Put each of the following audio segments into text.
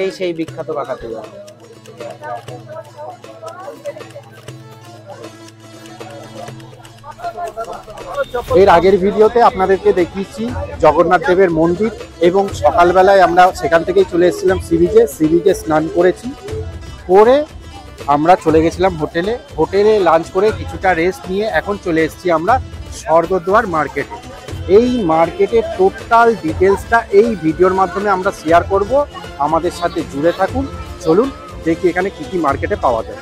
এই সেই বিখ্যাত কাকাতুয়া। এর আগের ভিডিওতে আপনাদেরকে দেখিয়েছি জগন্নাথ দেবের মন্দির, এবং সকালবেলায় আমরা সেখান থেকেই চলে এসেছিলাম সি বিচে স্নান করেছি। করে আমরা চলে গেছিলাম হোটেলে লাঞ্চ করে কিছুটা রেস্ট নিয়ে এখন চলে এসেছি আমরা স্বর্গদ্বার মার্কেটে। এই মার্কেটের টোটাল ডিটেলসটা এই ভিডিওর মাধ্যমে আমরা শেয়ার করব, আমাদের সাথে জুড়ে থাকুন। চলুন দেখি এখানে কি কি মার্কেটে পাওয়া যায়।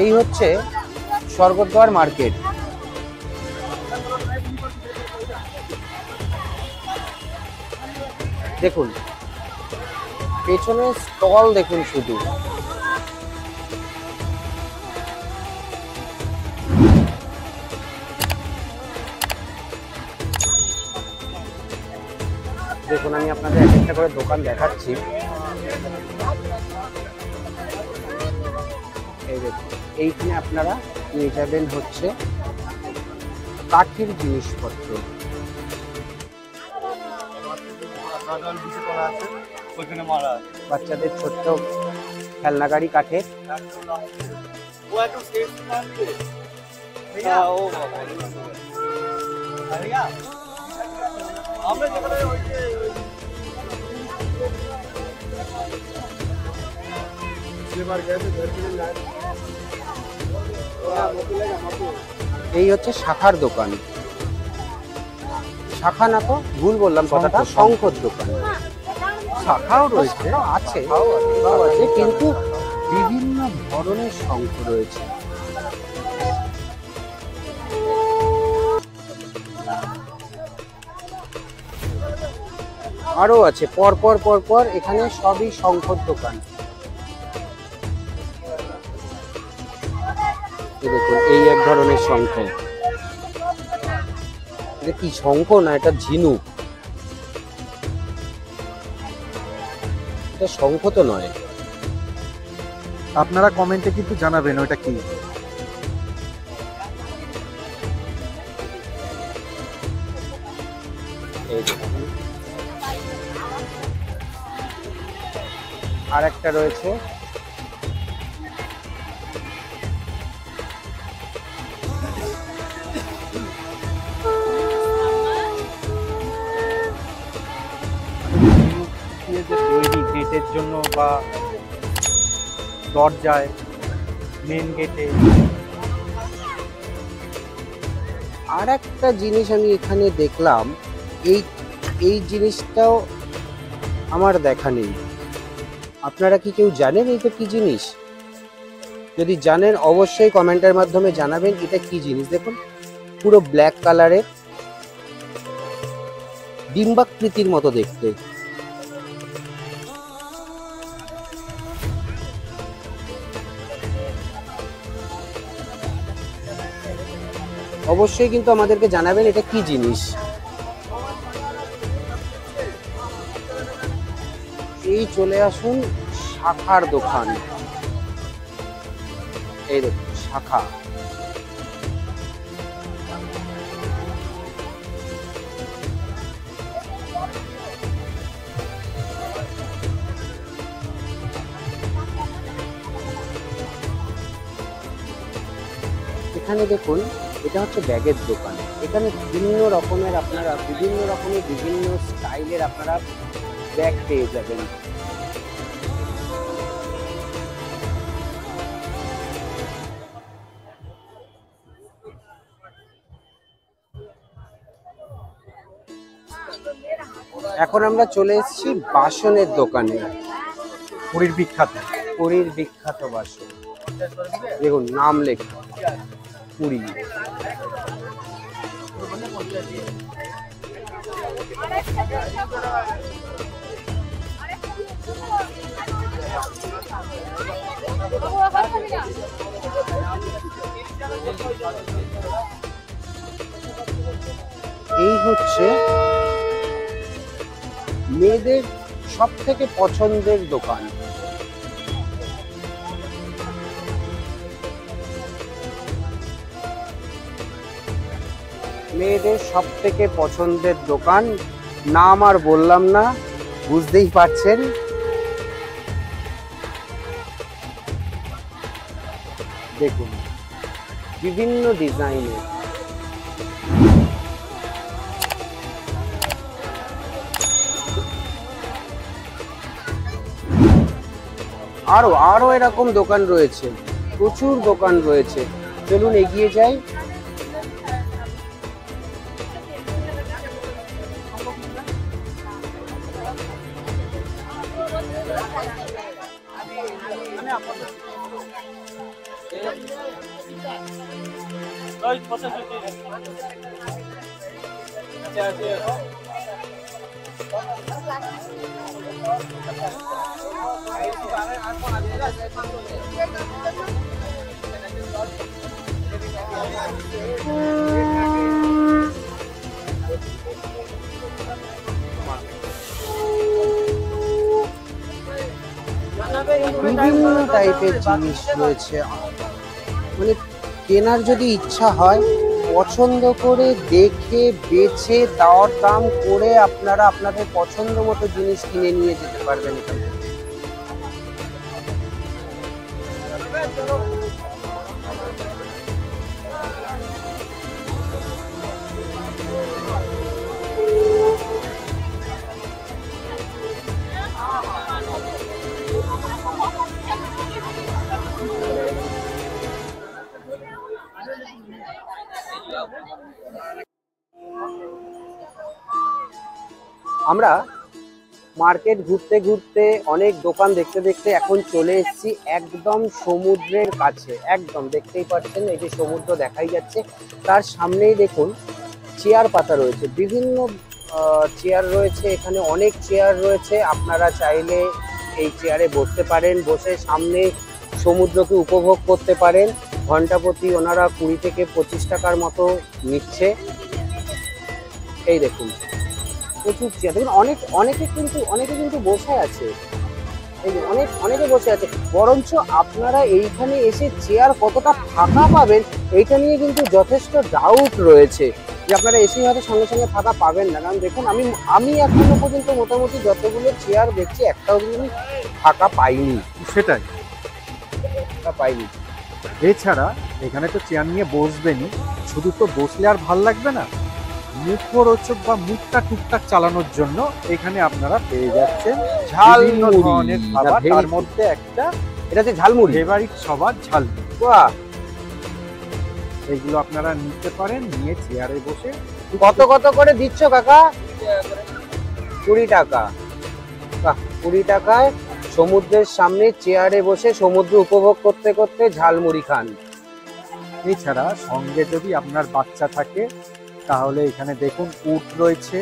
এই হচ্ছে স্বর্গদ্বার মার্কেট। দেখুন পেছনে স্টল দেখুন শুধু। দেখুন আমি আপনাদের এক একটা করে দোকান দেখাচ্ছি। এই দেখুন এইখানে আপনারা পেয়ে যাবেন হচ্ছে কাঠের জিনিসপত্র। বাচ্চাদের ছোট্ট খেলনা গাড়ি কাঠের। এই হচ্ছে শাখার দোকান। শাখা না তো ভুল বললাম কথাটা, শঙ্কর দোকান। শাখাও রয়েছে, আছে কিন্তু বিভিন্ন ধরনের শঙ্খ রয়েছে। আরো আছে পরপর এখানে সবই শঙ্কর দোকান। দেখুন এই এক ধরনের শঙ্খ। এটা কি শঙ্খ না, এটা ঝিনুক। এটা শঙ্খ তো নয়। আপনারা কমেন্টে কিন্তু জানাবেন ওটা কি। আর একটা রয়েছে গেটের জন্য বা দরজায় মেন গেটে। আর একটা জিনিস আমি এখানে দেখলাম, এই জিনিসটাও আমার দেখা নেই। আপনারা কি কেউ জানেন এটা কি জিনিস? যদি জানেন অবশ্যই কমেন্টের মাধ্যমে জানাবেন এটা কি জিনিস। দেখুন পুরো ব্ল্যাক কালারের, ডিম্বাকৃতির মতো দেখতে। অবশ্যই কিন্তু আমাদেরকে জানাবেন এটা কি জিনিস। এই চলে আসুন শাখার দোকান। এই দেখুন শাখা। এখানে দেখুন এটা হচ্ছে ব্যাগের দোকান। এখানে বিভিন্ন রকমের আপনারা বিভিন্ন স্টাইলের আপনারা ব্যাগ পেয়ে যাবেন। এখন আমরা চলে এসেছি বাসনের দোকানে। পুরীর বিখ্যাত বাসন। দেখুন নাম লেখা পুরী। এই হচ্ছে মেয়েদের সব থেকে পছন্দের দোকান। মেয়েদের সব থেকে পছন্দের দোকান, নাম আর বললাম না, বুঝতেই পারছেন। দেখুন বিভিন্ন ডিজাইনের, আরো আরো এরকম দোকান রয়েছে, প্রচুর দোকান রয়েছে। চলুন এগিয়ে যাই। বিভিন্ন টাইপের জিনিস রয়েছে, মানে কেনার যদি ইচ্ছা হয় পছন্দ করে দেখে বেছে দর দাম করে আপনারা আপনাদের পছন্দ মতো জিনিস কিনে নিয়ে যেতে পারবেন এখান থেকে। আমরা মার্কেট ঘুরতে ঘুরতে অনেক দোকান দেখতে দেখতে এখন চলে এসেছি একদম সমুদ্রের কাছে। একদম দেখতেই পাচ্ছেন, এই যে সমুদ্র দেখাই যাচ্ছে, তার সামনেই দেখুন চেয়ার পাতা রয়েছে, বিভিন্ন চেয়ার রয়েছে এখানে, অনেক চেয়ার রয়েছে। আপনারা চাইলে এই চেয়ারে বসতে পারেন, বসে সামনে সমুদ্রকে উপভোগ করতে পারেন। ঘন্টা প্রতি ওনারা 20 থেকে 25 টাকার মতো নিচ্ছে। এই দেখুন প্রচুর চেয়ার, দেখুন অনেকে কিন্তু বসে আছে, এই যে অনেকে বসে আছে। বরঞ্চ আপনারা এইখানে এসে চেয়ার কতটা ফাঁকা পাবেন এইটা নিয়ে কিন্তু যথেষ্ট ডাউট রয়েছে, যে আপনারা এসেই হয়তো সঙ্গে সঙ্গে ফাঁকা পাবেন না। কারণ দেখুন আমি এখনো পর্যন্ত মোটামুটি যতগুলো চেয়ার দেখছি একটাও কিন্তু ফাঁকা পাইনি। সেটাই পাইনি। এছাড়া এখানে তো চেয়ার নিয়ে বসবেনই, শুধু তো বসলে আর ভাল লাগবে না, মুখরোচক বা মুখটা টুকটাক চালানোর জন্য এখানে আপনারা পেয়ে যাচ্ছেন বিভিন্ন ধরনের খাবার। তার মধ্যে একটা, এটা হচ্ছে ঝালমুড়ি, ফেভারিট সবার ঝালমুড়ি। বাহ, এগুলো আপনারা নিতে পারেন, নিয়ে চেয়ারে বসে। কত কত করে দিচ্ছ কাকা? 20 টাকা। বাহ, 20 টাকায় সমুদ্রের সামনে চেয়ারে বসে সমুদ্র উপভোগ করতে করতে ঝালমুড়ি খান। এছাড়া সঙ্গে যদি আপনার বাচ্চা থাকে তাহলে এখানে দেখুন উট রয়েছে,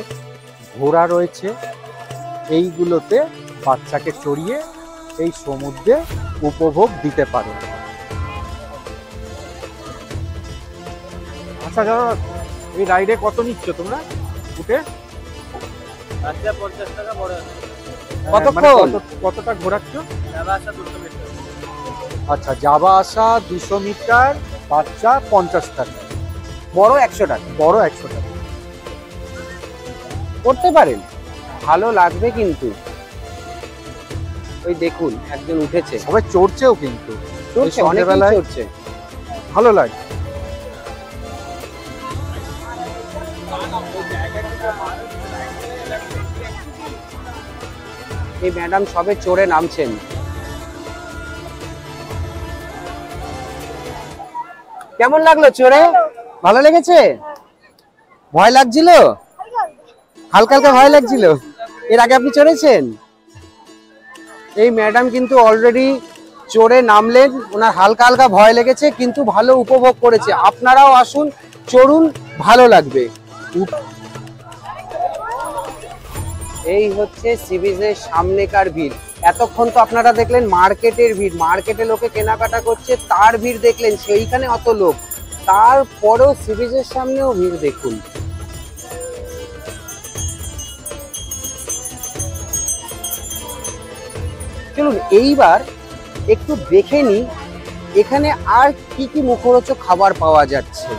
ঘোড়া রয়েছে, এইগুলোতে বাচ্চাকে চড়িয়ে এই সমুদ্রে উপভোগ দিতে পারেন। আচ্ছা দাদা, এই রাইডে কত নিচ্ছ তোমরা উঠে? আচ্ছা 50 টাকা বড় আছে। কতক্ষণ? কতটা ঘোরাচ্ছ? যাওয়া আসা 200 মিটার। আচ্ছা, যাওয়া আসা 200 মিটার, বাচ্চা 50 টাকা, বড় 100 টাকা। বড় 100 টাকা। করতে পারেন, ভালো লাগবে কিন্তু। ওই দেখুন একজন উঠেছে, সবাই চড়ছেও কিন্তু, চড়ছে, অনেকেই সন্ধ্যেবেলায় চড়ছে। ভালো লাগে। এই ম্যাডাম সবে চড়ে নামছেন। কেমন লাগলো চড়ে? ভালো লেগেছে? ভয় লাগছিল? হালকা হালকা ভয় লাগছিল? এর আগে আপনি চড়েছেন? এই ম্যাডাম কিন্তু অলরেডি চড়ে নামলেন, ওনার হালকা হালকা ভয় লেগেছে কিন্তু ভালো উপভোগ করেছে। আপনারাও আসুন, চড়ুন, ভালো লাগবে। এই হচ্ছে সি বিচের সামনেকার ভিড়। এতক্ষণ তো আপনারা দেখলেন মার্কেটের ভিড়, মার্কেটে লোকে কেনাকাটা করছে তার ভিড় দেখলেন, সেইখানে অত লোক, তারপরেও সি বিচের সামনেও ভিড় দেখুন। চলুন এইবার একটু দেখে নিই এখানে আর কি কি মুখরোচক খাবার পাওয়া যাচ্ছে।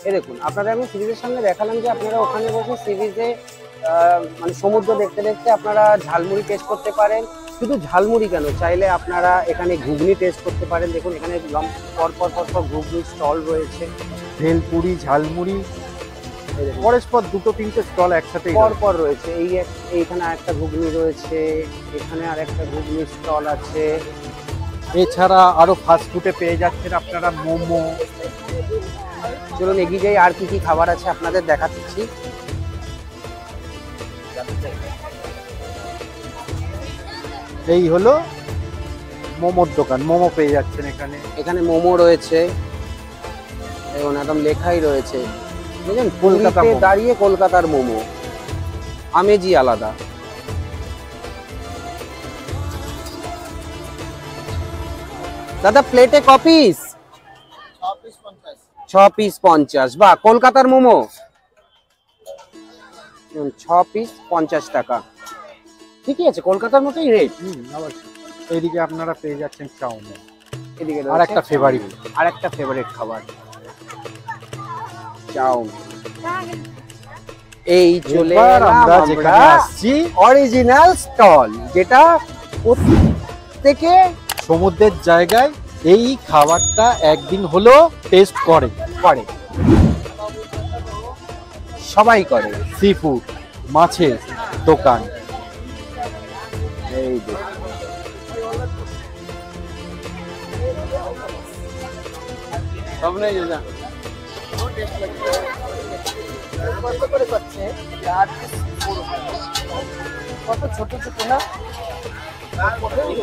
এই দেখুন, আপনারা আমি সি বিচের সামনে দেখালাম যে আপনারা ওখানে বসে সি বিচে মানে সমুদ্র দেখতে দেখতে আপনারা ঝালমুড়ি টেস্ট করতে পারেন। শুধু ঝালমুড়ি কেন, চাইলে আপনারা এখানে ঘুগনি টেস্ট করতে পারেন। দেখুন এখানে পর পর ঘুগনি স্টল রয়েছে, ভেলপুরি, ঝালমুড়ি, পরস্পর দুটো তিনটে স্টল একসাথে পর রয়েছে। এইখানে আরেকটা ঘুগনি রয়েছে, এখানে আরেকটা ঘুগনি স্টল আছে। এছাড়া আরো ফাস্ট ফুডে পেয়ে যাচ্ছেন আপনারা মোমো। চলুন এগিয়ে যাই, আর কি কি খাবার আছে আপনাদের দেখাচ্ছি। এই হলো মোমোর দোকান, মোমো পেয়ে যাচ্ছেন এখানে। এখানে মোমো রয়েছে, দেখুন একদম লেখাই রয়েছে, বুঝলেন, কলকাতা কলকাতায় মোমো। দাঁড়িয়ে কলকাতার মোমো, আমেজই আলাদা। দাদা প্লেটে ক পিস? 6 পিস 50। বা কলকাতার মোমো 6 পিস 50 টাকা। ঠিকই আছে, কলকাতার মতোই রেট। এইদিকে আপনারা পেয়ে যাচ্ছেন চাউমিন, এদিকে আর একটা ফেভারিট, খাবার চাউমিন। এই চলে এবার এলাম আমরা আমরা যেখানে আসছি অরিজিনাল স্টল, যেটা প্রত্যেকে সমুদ্রের জায়গায় এই খাবারটা একদিন হলো টেস্ট করে। সবাই করে। সি ফুড, মাছের দোকান। এই দেখুন, সব নেই দাদা। কত ছোট ছোট না,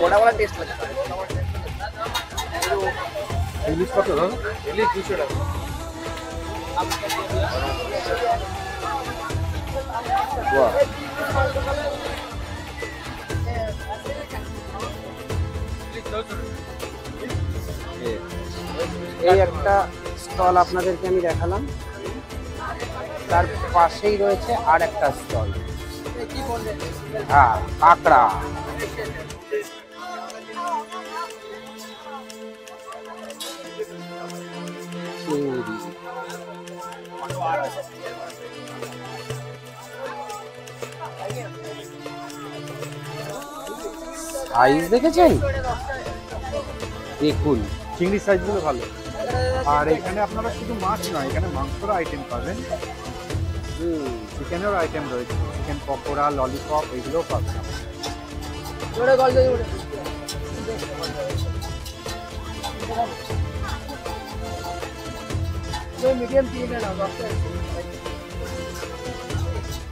বড় টেস্ট লাগছে। ইলিশ কত দাদা? ইলিশ 200 টাকা। বাহ, এই একটা স্টল আপনাদেরকে আমি দেখালাম, তার পাশেই রয়েছে আর একটা স্টল। হ্যাঁ, কাঁকড়া। চিংড়ি। সাইজ দেখেছেন? দেখুন চিংড়ি সাইজগুলো ভালো। আর এখানে আপনারা শুধু মাছ নয়, এখানে মাংসের আইটেম পাবেন, চিকেনের আইটেম রয়েছে, চিকেন পকোড়া, ললিপপ, এগুলোও পাবেন।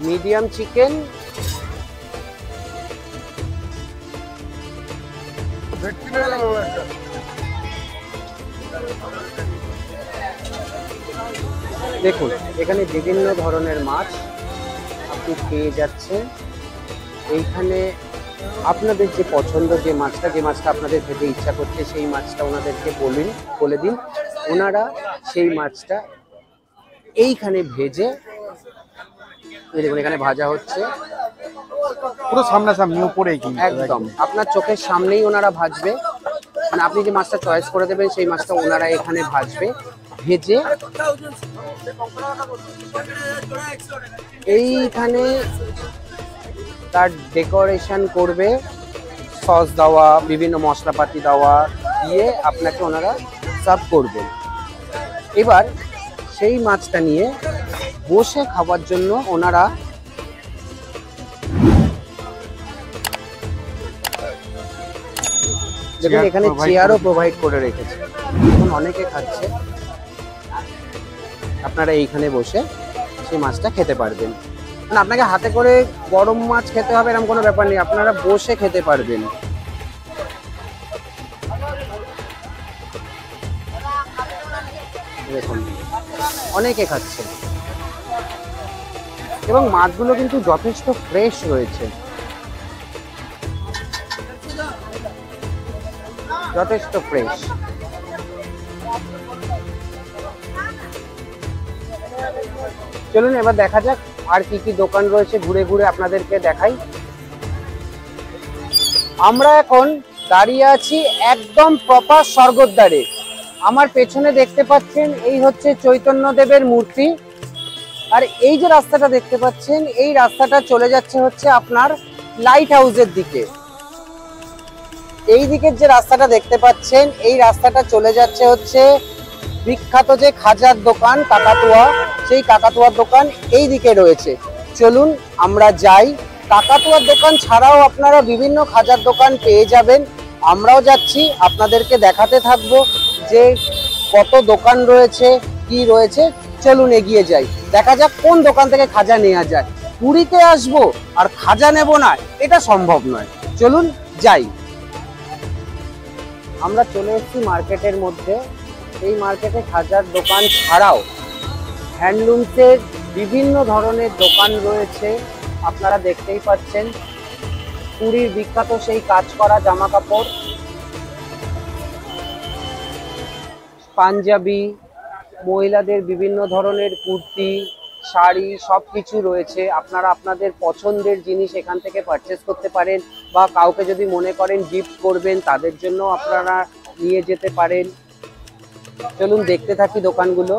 মিডিয়াম চিকেন, দেখুন এখানে বিভিন্ন ধরনের মাছ আপনি পেয়ে যাচ্ছেন। এইখানে আপনাদের যে পছন্দ, যে মাছটা আপনাদের খেতে ইচ্ছা করছে, সেই মাছটা ওনাদেরকে বলে দিন, ওনারা সেই মাছটা এইখানে ভেজে, দেখুন এখানে ভাজা হচ্ছে পুরো সামনাসামনি উপরেই, কিন্তু একদম আপনার চোখের সামনেই ওনারা ভাজবে। মানে আপনি যে মাছটা চয়েস করে দেবেন সেই মাছটা ওনারা এখানে ভাজবে, ভেজে এইখানে তার ডেকোরেশন করবে, সস দেওয়া, বিভিন্ন মশলাপাতি দেওয়া দিয়ে আপনাকে ওনারা সার্ভ করবেন। এবার সেই মাছটা নিয়ে বসে খাবার জন্য ওনারা দেখুন এখানে চেয়ারও প্রোভাইড করে রেখেছে। এখন অনেকে খাচ্ছে, আপনারা এইখানে বসে সেই মাছটা খেতে পারবেন। মানে আপনাকে হাতে করে গরম মাছ খেতে হবে এরকম কোনো ব্যাপার নেই, আপনারা বসে খেতে পারবেন। দেখুন অনেকে খাচ্ছে এবং মাছগুলো কিন্তু যথেষ্ট ফ্রেশ রয়েছে, যথেষ্ট ফ্রেশ। চলুন এবার দেখা যাক আর কি কি দোকান রয়েছে, ঘুরে ঘুরে আপনাদেরকে দেখাই। আমরা এখন দাঁড়িয়ে আছি একদম প্রপার স্বর্গদ্বারে। আমার পেছনে দেখতে পাচ্ছেন এই হচ্ছে চৈতন্যদেবের মূর্তি। আর এই যে রাস্তাটা দেখতে পাচ্ছেন এই রাস্তাটা চলে যাচ্ছে হচ্ছে আপনার লাইট হাউসের দিকে। এই দিকের যে রাস্তাটা দেখতে পাচ্ছেন এই রাস্তাটা চলে যাচ্ছে হচ্ছে বিখ্যাত যে খাজার দোকান কাকাতুয়া, সেই কাকাতুয়ার দোকান এই দিকে রয়েছে। চলুন আমরা যাই। কাকাতুয়ার দোকান ছাড়াও আপনারা বিভিন্ন খাজার দোকান পেয়ে যাবেন। আমরাও যাচ্ছি, আপনাদেরকে দেখাতে থাকবো যে কত দোকান রয়েছে, কি রয়েছে। চলুন এগিয়ে যাই, দেখা যাক কোন দোকান থেকে খাজা নেওয়া যায়। পুরীতে আসবো আর খাজা নেব না, এটা সম্ভব নয়। চলুন যাই। আমরা চলে এসেছি মার্কেটের মধ্যে। এই মার্কেটে খাজার দোকান ছাড়াও হ্যান্ডলুমসের বিভিন্ন ধরনের দোকান রয়েছে। আপনারা দেখতেই পাচ্ছেন পুরীর বিখ্যাত সেই কাজ করা জামা কাপড়, পাঞ্জাবি, মহিলাদের বিভিন্ন ধরনের কুর্তি, শাড়ি সবকিছু রয়েছে। আপনারা আপনাদের পছন্দের জিনিস এখান থেকে পারচেস করতে পারেন, বা কাউকে যদি মনে করেন গিফট করবেন তাদের জন্য আপনারা নিয়ে যেতে পারেন। চলুন দেখতে থাকি দোকানগুলো।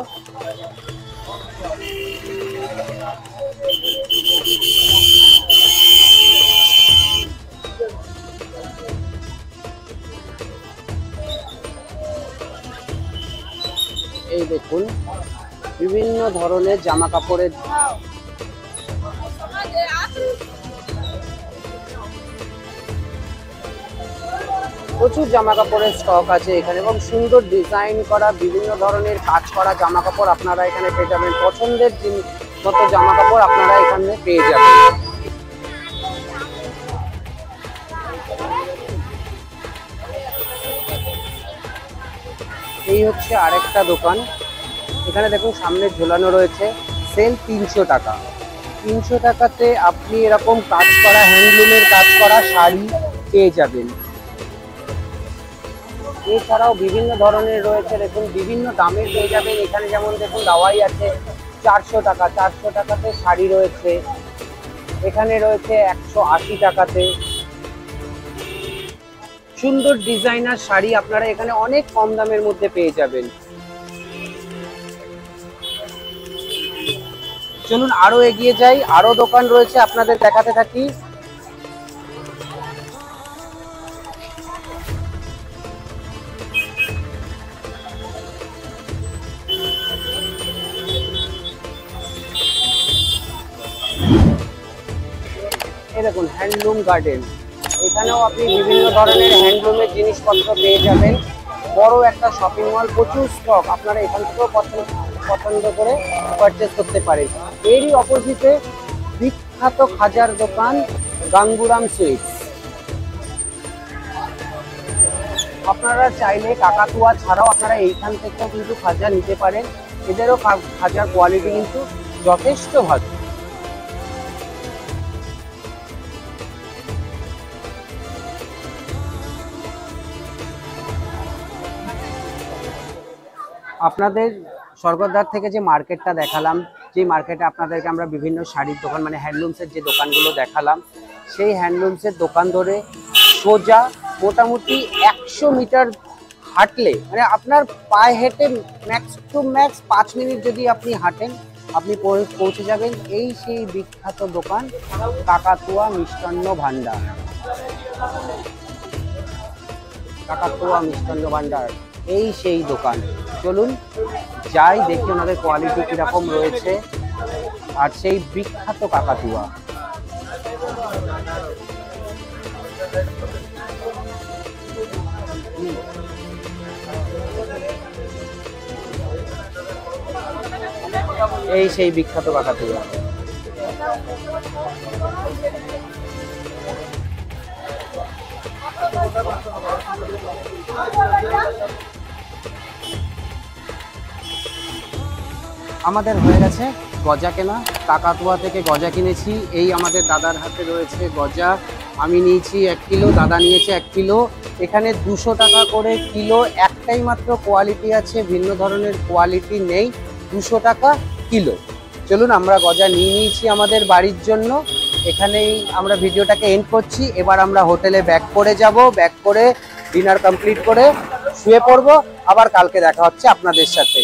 এই দেখুন বিভিন্ন ধরনের জামা কাপড়ের প্রচুর জামা কাপড়ের স্টক আছে এখানে, এবং সুন্দর ডিজাইন করা বিভিন্ন ধরনের কাজ করা জামা কাপড় আপনারা এখানে পেয়ে যাবেন। পছন্দের মতো জামা কাপড় আপনারা এখানে পেয়ে যাবেন। এই হচ্ছে আরেকটা দোকান। এখানে দেখুন সামনে ঝোলানো রয়েছে সেল 300 টাকা। 300 টাকাতে আপনি এরকম কাজ করা হ্যান্ডলুমের কাজ করা শাড়ি পেয়ে যাবেন। এছাড়াও বিভিন্ন ধরনের রয়েছে, দেখুন বিভিন্ন দামের পেয়ে যাবেন এখানে। যেমন দেখুন দাওয়াই আছে 400 টাকা, 400 টাকাতে শাড়ি রয়েছে। এখানে রয়েছে 180 টাকাতে সুন্দর ডিজাইনার শাড়ি আপনারা এখানে অনেক কম দামের মধ্যে পেয়ে যাবেন। চলুন আরো এগিয়ে যাই, আরো দোকান রয়েছে আপনাদের দেখাতে থাকি। এই দেখুন হ্যান্ডলুম গার্ডেন, এখানেও আপনি বিভিন্ন ধরনের হ্যান্ডলুমের জিনিসপত্র পেয়ে যাবেন। বড় একটা শপিং মল, প্রচুর স্টক, আপনারা এখান থেকেও পছন্দ করে পারচেস করতে পারেন। এরই অপোজিটে বিখ্যাত খাজার দোকান গাঙ্গুরাম সুইটস। আপনারা চাইলে কাকাতুয়া ছাড়াও আপনারা এইখান থেকেও কিন্তু খাজা নিতে পারেন। এদেরও খাজার কোয়ালিটি কিন্তু যথেষ্ট ভালো। আপনাদের স্বর্গদ্বার থেকে যে মার্কেটটা দেখালাম, যে মার্কেটে আপনাদেরকে আমরা বিভিন্ন শাড়ির দোকান মানে হ্যান্ডলুমসের যে দোকানগুলো দেখালাম, সেই হ্যান্ডলুমসের দোকান ধরে সোজা মোটামুটি 100 মিটার হাঁটলে, মানে আপনার পায়ে হেঁটে ম্যাক্স টু ম্যাক্স 5 মিনিট যদি আপনি হাঁটেন, আপনি পৌঁছে যাবেন এই সেই বিখ্যাত দোকান কাকাতুয়া মিষ্টান্ন ভান্ডার। কাকাতুয়া মিষ্টান্ন ভান্ডার এই সেই দোকান। চলুন যাই, দেখি ওনাদের কোয়ালিটি কিরকম রয়েছে। আর সেই বিখ্যাত কাকাতুয়া, এই সেই বিখ্যাত কাকাতুয়া। আমাদের হয়ে গেছে গজা কেনা। কাকাতুয়া থেকে গজা কিনেছি। এই আমাদের দাদার হাতে রয়েছে গজা। আমি নিয়েছি 1 কিলো, দাদা নিয়েছে 1 কিলো। এখানে 200 টাকা করে কিলো। একটাই মাত্র কোয়ালিটি আছে, ভিন্ন ধরনের কোয়ালিটি নেই। 200 টাকা কিলো। চলুন আমরা গজা নিয়ে নিয়েছি আমাদের বাড়ির জন্য। এখানেই আমরা ভিডিওটাকে এন্ড করছি। এবার আমরা হোটেলে ব্যাক করে যাব। ব্যাক করে ডিনার কমপ্লিট করে শুয়ে পড়বো আবার কালকে দেখা হচ্ছে আপনাদের সাথে।